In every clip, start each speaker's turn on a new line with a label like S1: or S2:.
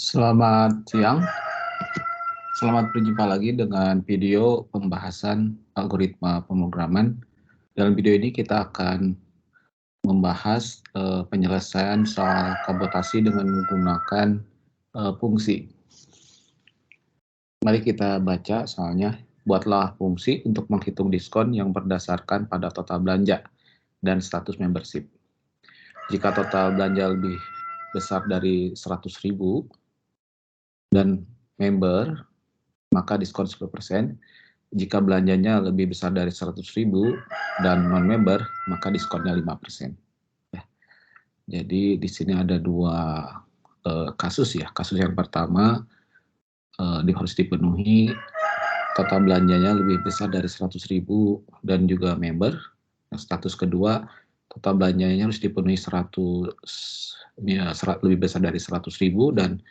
S1: Selamat siang, selamat berjumpa lagi dengan video pembahasan algoritma pemrograman. Dalam video ini kita akan membahas penyelesaian soal komputasi dengan menggunakan fungsi. Mari kita baca soalnya. Buatlah fungsi untuk menghitung diskon yang berdasarkan pada total belanja dan status membership. Jika total belanja lebih besar dari 100.000 dan member, maka diskon 10%. Jika belanjanya lebih besar dari 100.000 dan non-member, maka diskonnya 5%. Ya. Jadi di sini ada dua kasus ya. Kasus yang pertama harus dipenuhi total belanjanya lebih besar dari 100.000 dan juga member. Status kedua, total belanjanya harus dipenuhi lebih besar dari 100.000 dan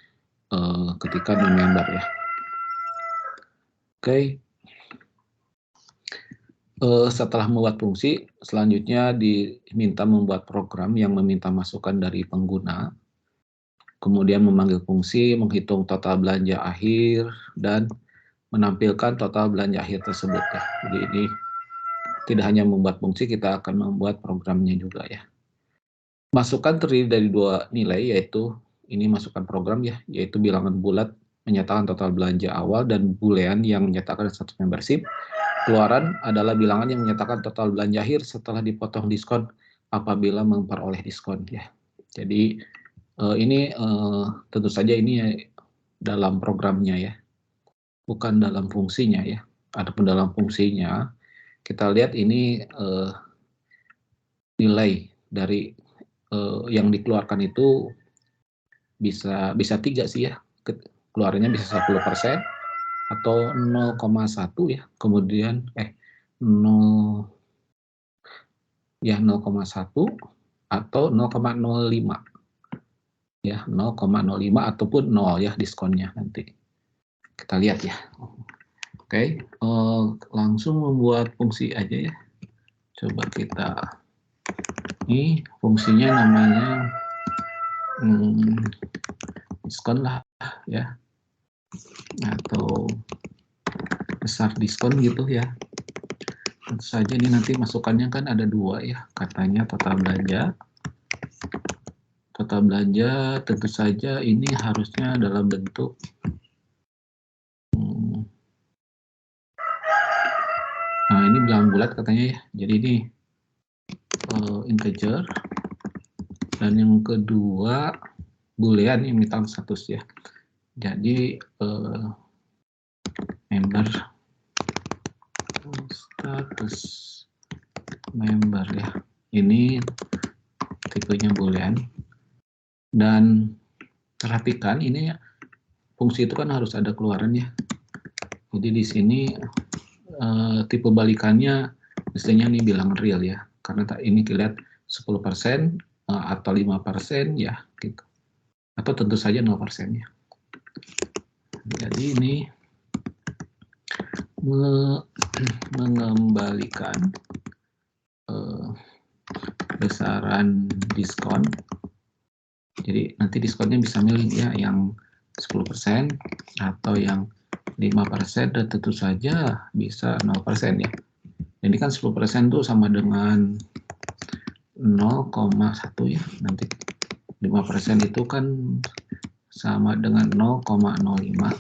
S1: ketika non-member ya. Oke. Setelah membuat fungsi, selanjutnya diminta membuat program yang meminta masukan dari pengguna, kemudian memanggil fungsi, menghitung total belanja akhir, dan menampilkan total belanja akhir tersebut. Ya. Jadi ini tidak hanya membuat fungsi, kita akan membuat programnya juga ya. Masukan terdiri dari dua nilai, yaitu ini masukan program ya, yaitu bilangan bulat menyatakan total belanja awal dan boolean yang menyatakan status membership. Keluaran adalah bilangan yang menyatakan total belanja akhir setelah dipotong diskon apabila memperoleh diskon ya. Jadi ini tentu saja ini dalam programnya ya, bukan dalam fungsinya ya. Adapun dalam fungsinya kita lihat ini nilai dari yang dikeluarkan itu bisa 3 sih ya. Keluarannya bisa 10%. Atau 0,1 ya, kemudian 0 ya 0,1 atau 0,05 ya, 0,05 ataupun 0 ya diskonnya nanti. Kita lihat ya. Oke, langsung membuat fungsi aja ya. Coba kita, ini fungsinya namanya diskon lah ya, atau besar diskon gitu ya. Tentu saja ini nanti masukannya kan ada dua ya, katanya total belanja. Total belanja tentu saja ini harusnya dalam bentuk nah ini bilangan bulat katanya ya. Jadi ini integer, dan yang kedua boolean yang minta status ya. Jadi member status member ya. Ini tipenya boolean. Dan perhatikan ini fungsi itu kan harus ada keluaran ya. Jadi di sini tipe balikannya mestinya ini bilangan real ya. Karena ini kita lihat 10% atau 5% ya gitu. Atau tentu saja 0% ya. Jadi ini mengembalikan besaran diskon. Jadi nanti diskonnya bisa milih ya yang 10% atau yang 5%, dan tentu saja bisa 0% ya. Ini kan 10% tuh sama dengan 0,1 ya. Nanti 5% itu kan sama dengan 0,05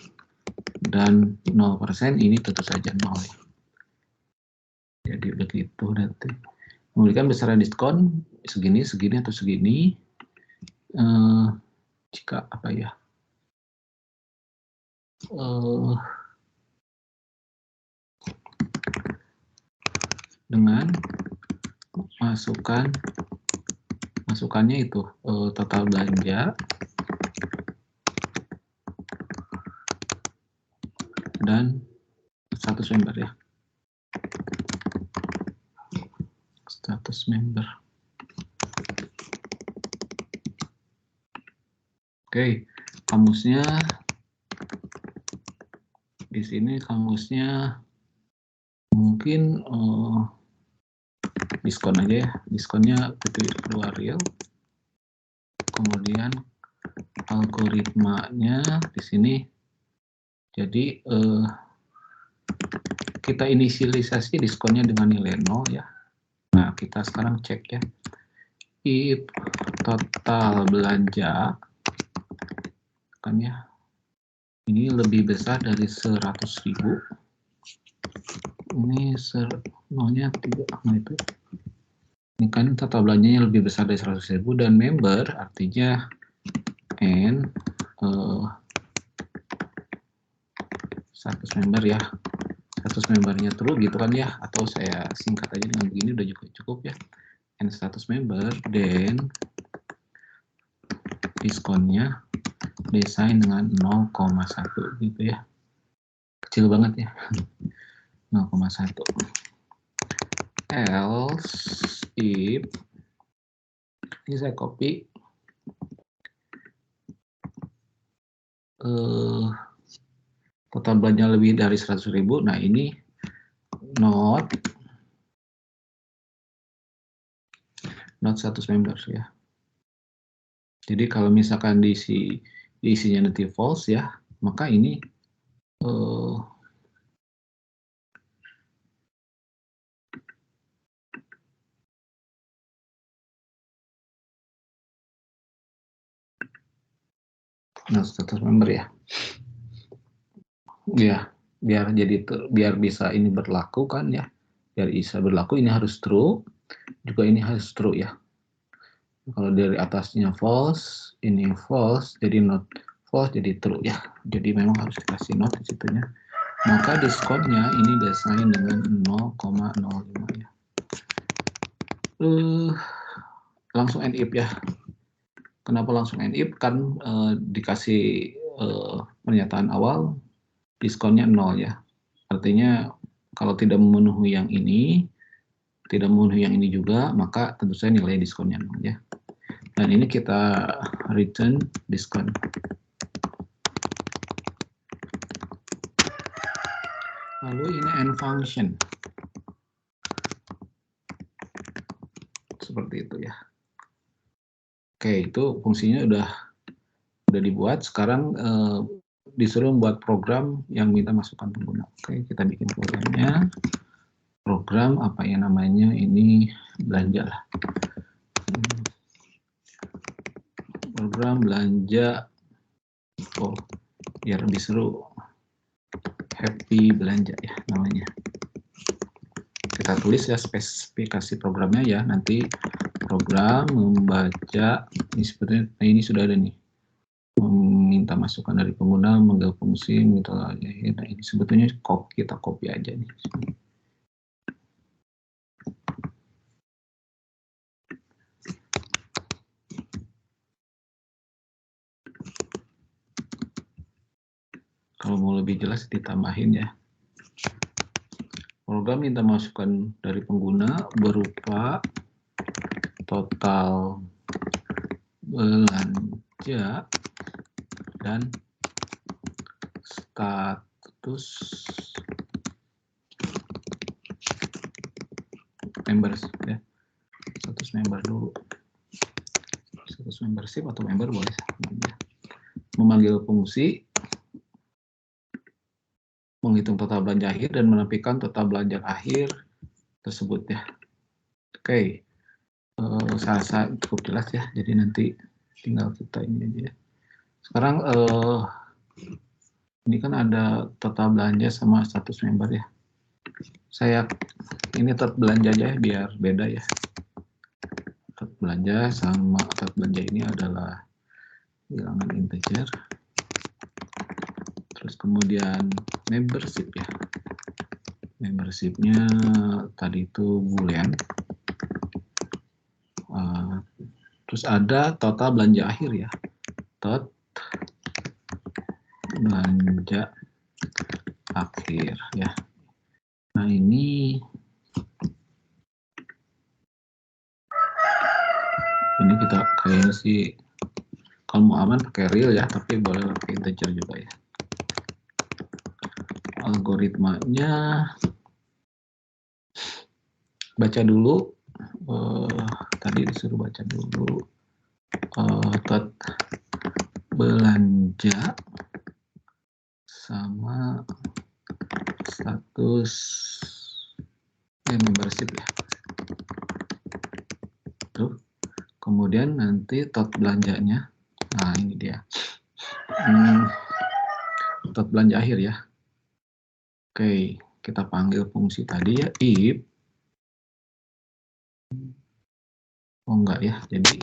S1: dan 0% ini tentu saja 0 ya. Jadi begitu nanti. Memberikan besaran diskon segini, segini atau segini. Jika apa ya? Dengan masukannya itu total belanja dan status member ya. Status member. Oke, kamusnya di sini kamusnya mungkin diskon aja ya. Diskonnya keluar real. Kemudian algoritmanya di sini. Jadi kita inisialisasi diskonnya dengan nilai 0 ya. Nah, kita sekarang cek ya. If total belanja kan ya, ini lebih besar dari 100.000. Ini nolnya 3, nah itu. Ini kan total belanjanya lebih besar dari 100.000 dan member artinya N 100 member ya. 100 membernya true gitu kan ya, atau saya singkat aja dengan begini udah cukup ya. N 100 member, dan diskonnya desain dengan 0,1 gitu ya. Kecil banget ya. 0,1. Else if, ini saya copy total belanja lebih dari 100.000. Nah, ini not 100 members ya. Jadi kalau misalkan isinya nanti false ya, maka ini not 100 member ya. Ya, biar bisa ini berlaku kan ya. Biar bisa berlaku ini harus true, juga ini harus true ya. Kalau dari atasnya false, ini false, jadi not false, jadi true ya. Jadi memang harus dikasih not di situnya. Maka diskonnya ini desain dengan 0,05 ya. Langsung end if ya. Kenapa langsung end if? Kan dikasih pernyataan awal diskonnya 0 ya. Artinya kalau tidak memenuhi yang ini, tidak memenuhi yang ini juga, maka tentu saja nilai diskonnya 0 ya. Dan ini kita return diskon. Lalu ini end function. Seperti itu ya. Oke, itu fungsinya udah dibuat. Sekarang disuruh membuat program yang minta masukan pengguna. Oke, kita bikin programnya. Program apa ya namanya? Ini belanja lah. Program belanja. Oh, biar lebih seru. Happy belanja ya namanya. Kita tulis ya spesifikasi programnya ya. Nanti program membaca. Ini sebetulnya ini sudah ada nih. Meminta masukan dari pengguna, mengambil fungsi, minta akhir. Nah, ini sebetulnya kita copy aja nih. Kalau mau lebih jelas ditambahin ya. Program minta masukan dari pengguna berupa total belanja dan status members ya. Status member dulu. Status membership atau member boleh. Memanggil fungsi, menghitung total belanja akhir dan menampilkan total belanja akhir tersebut ya. Oke, saya cukup jelas ya. Jadi nanti tinggal kita ini aja ya. Sekarang ini kan ada total belanja sama status member ya. Saya ini total belanja aja biar beda ya. Total belanja sama total belanja ini adalah bilangan integer. Terus kemudian membership ya. Membershipnya tadi itu boolean. Terus ada total belanja akhir ya. Tot belanja akhir ya. Nah ini kita kayaknya sih kalau mau aman pakai real ya, tapi boleh pakai integer juga ya. Algoritmanya baca dulu, tadi disuruh baca dulu tot belanja sama status membership ya. Tuh. Kemudian nanti tot belanjanya. Nah, ini dia. Tot belanja akhir ya. Oke, kita panggil fungsi tadi ya, if. Oh enggak ya, jadi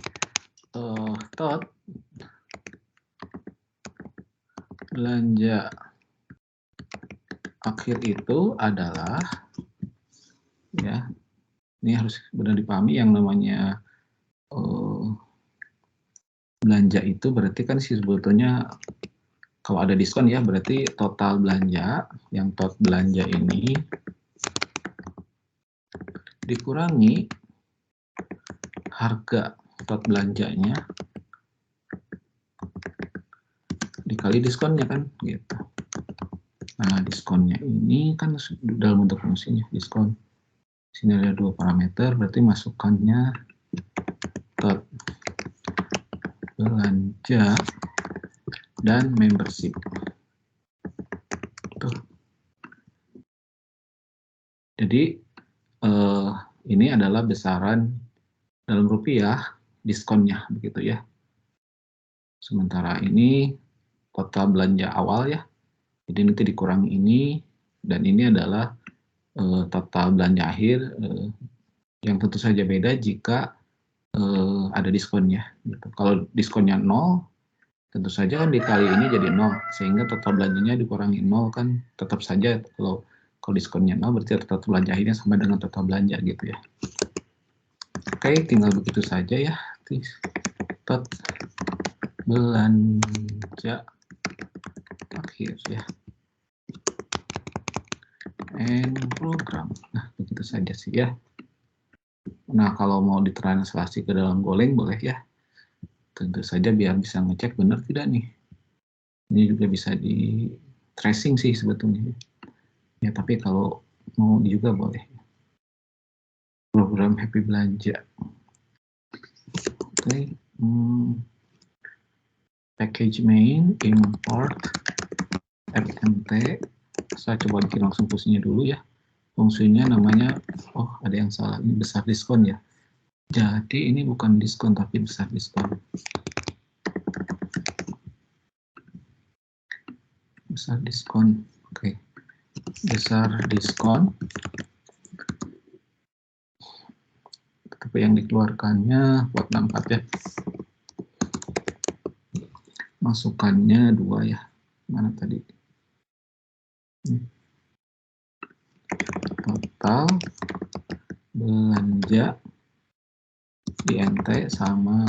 S1: tot belanja akhir itu adalah, ya, ini harus benar dipahami yang namanya belanja itu berarti kan sebetulnya kalau ada diskon ya, berarti total belanja, yang tot belanja ini dikurangi harga tot belanjanya dikali diskonnya kan, gitu. Nah, diskonnya ini kan dalam bentuk fungsinya, diskon. Sini ada dua parameter, berarti masukannya tot belanja dan membership. Tuh. Jadi ini adalah besaran dalam rupiah diskonnya, begitu ya. Sementara ini total belanja awal ya. Jadi nanti dikurangi ini, dan ini adalah total belanja akhir yang tentu saja beda jika ada diskonnya. Gitu. Kalau diskonnya 0, tentu saja kan dikali ini jadi 0, sehingga total belanjanya dikurangi 0 kan tetap saja kalau diskonnya 0 berarti total belanja akhirnya sama dengan total belanja gitu ya. Oke, tinggal begitu saja ya. Tot belanja akhir ya. And program. Nah, begitu saja sih ya. Nah, kalau mau ditranslasi ke dalam Golang boleh ya. Tentu saja biar bisa ngecek benar tidak nih. Ini juga bisa di tracing sih sebetulnya. Ya, tapi kalau mau juga boleh. Program Happy Belanja. Oke. Package main, import, fmt. Saya coba bikin langsung fungsinya dulu ya. Fungsinya namanya, oh ada yang salah, ini besar diskon ya. Jadi ini bukan diskon tapi besar diskon. Besar diskon, oke. Besar diskon. Tapi yang dikeluarkannya buat 64 ya. Masukannya 2 ya. Mana tadi? Total belanja INT sama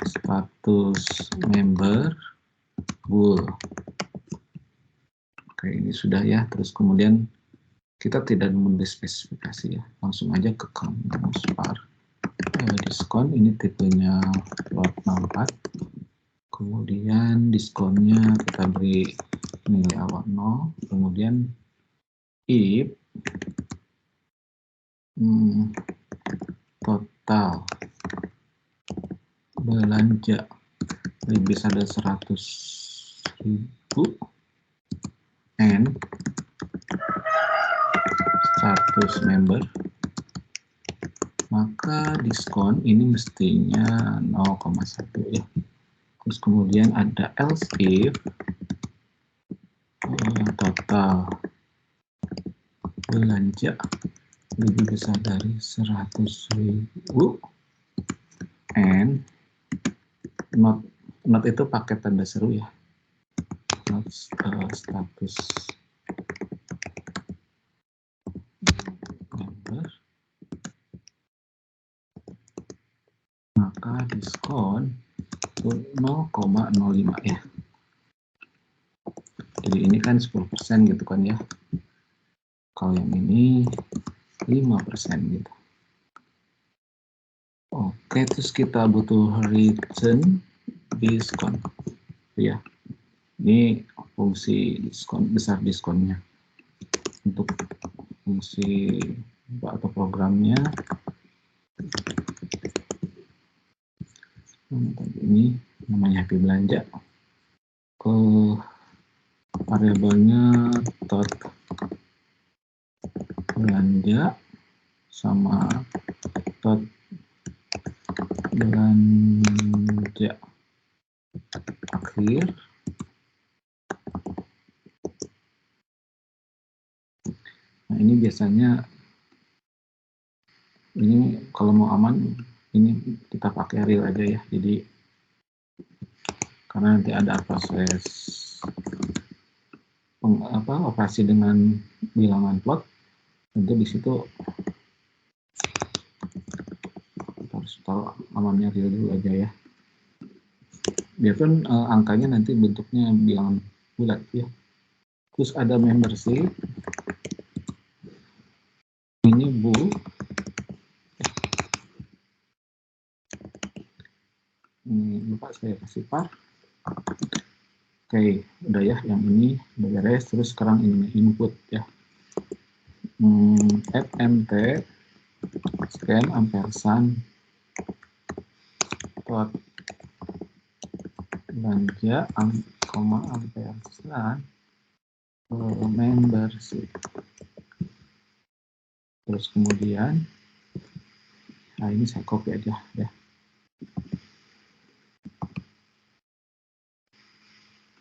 S1: status member bool. Oke, ini sudah ya. Terus kemudian kita tidak menulis spesifikasi ya. Langsung aja ke spar diskon. Ini tipenya lot 64. Kemudian diskonnya kita beri nilai awal 0. Kemudian if total belanja lebih besar dari 100.000 and status member, maka diskon ini mestinya 0,1 ya. Terus kemudian ada else if total belanja lebih besar dari 100.000 and not itu pakai tanda seru ya, not status member, maka diskon 0,05 ya. Jadi ini kan 10% gitu kan ya. Kalau yang ini 5% gitu. Oke, terus kita butuh return diskon. Ya. Ini fungsi diskon, besar diskonnya. Untuk fungsi atau programnya ini namanya happy belanja, ke variabelnya tot belanja sama tot belanja akhir. Nah, ini biasanya ini kalau mau aman ini kita pakai real aja ya. Jadi karena nanti ada proses operasi dengan bilangan plot, tentu di situ kita harus tahu amannya real dulu aja ya. Biarpun angkanya nanti bentuknya bilangan bulat ya. Terus ada membership, ini bool. Lupa saya kasih par. Oke, udah ya, yang ini udah beres. Terus sekarang ini input ya. Add mt scan ampersand tot belanja ampersand membership. Terus kemudian, nah ini saya copy aja ya.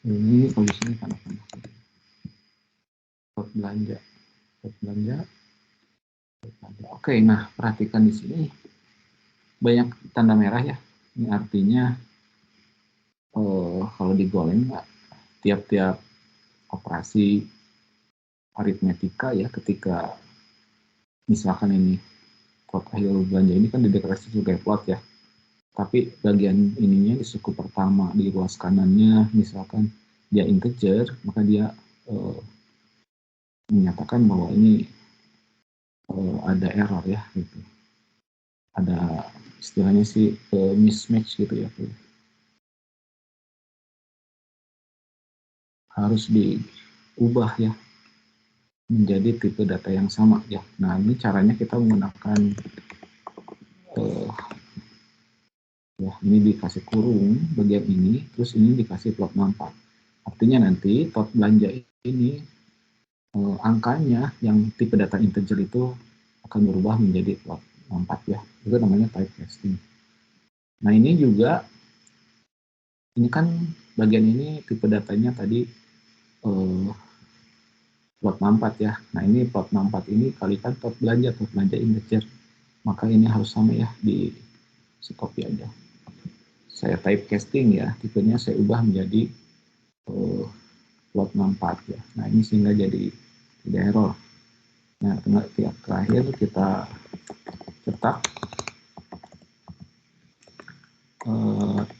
S1: Ini kalau di sini kan tot belanja. Oke, nah perhatikan di sini banyak tanda merah ya. Ini artinya kalau digoleng tiap-tiap operasi aritmetika ya, ketika misalkan ini plot akhir belanja ini kan dideklarasi sebagai plot ya. Tapi bagian ininya di suku pertama di ruas kanannya misalkan dia integer, maka dia menyatakan bahwa ini ada error ya gitu. Ada istilahnya sih mismatch gitu ya. Harus diubah ya menjadi tipe data yang sama ya. Nah, ini caranya kita menggunakan ya, ini dikasih kurung bagian ini, terus ini dikasih plot 64. Artinya nanti plot belanja ini angkanya yang tipe data integer itu akan berubah menjadi plot 64 ya. Itu namanya typecasting. Nah, ini juga ini kan bagian ini tipe datanya tadi plot 64 ya. Nah, ini plot 64 ini kalikan plot belanja integer. Maka ini harus sama ya, di copy aja. Saya typecasting ya, tipenya saya ubah menjadi plot 64 ya. Nah, ini sehingga jadi tidak error. Nah, terakhir kita cetak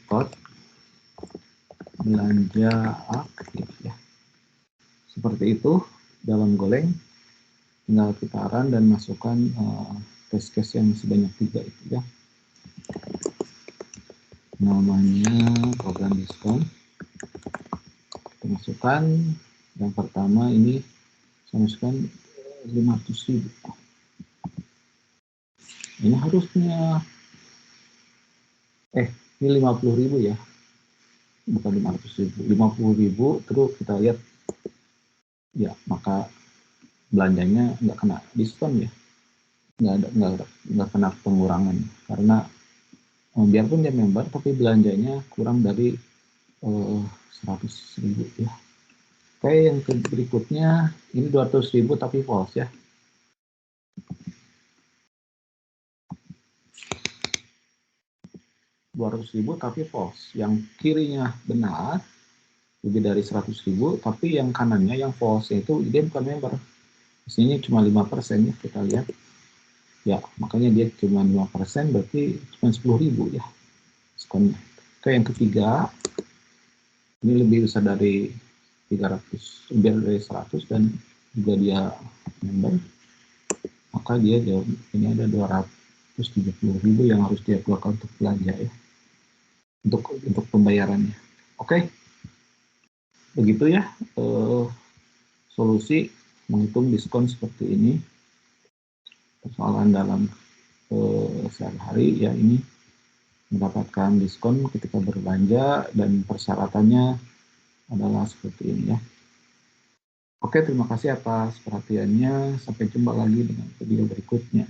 S1: tot belanja akhir ya. Seperti itu dalam goleng, tinggal kita run dan masukkan test case yang sebanyak 3 itu ya. Namanya program diskon. Kita masukkan yang pertama ini saya masukkan 500.000. Ini harusnya ini 50.000 ya, bukan 500.000, 50.000. Terus kita lihat ya, maka belanjanya nggak kena diskon ya, nggak kena pengurangan karena biarpun dia member tapi belanjanya kurang dari 100.000 ya. Oke, yang berikutnya ini 200.000 tapi false ya. $200.000 tapi false. Yang kirinya benar lebih dari 100.000, tapi yang kanannya yang false itu dia bukan member. Di sini cuma 5% ya, kita lihat. Ya, makanya dia cuma 5%, berarti cuma 10.000 ya diskonnya. Oke, yang ketiga ini lebih besar dari 300, lebih dari 100 dan juga dia member, maka dia jauh, ini ada 270.000 yang harus dia keluarkan untuk belanja ya, untuk pembayarannya. Oke, begitu ya solusi menghitung diskon seperti ini. Persoalan dalam sehari-hari ya ini mendapatkan diskon ketika berbelanja, dan persyaratannya adalah seperti ini ya. Oke, terima kasih atas perhatiannya. Sampai jumpa lagi dengan video berikutnya.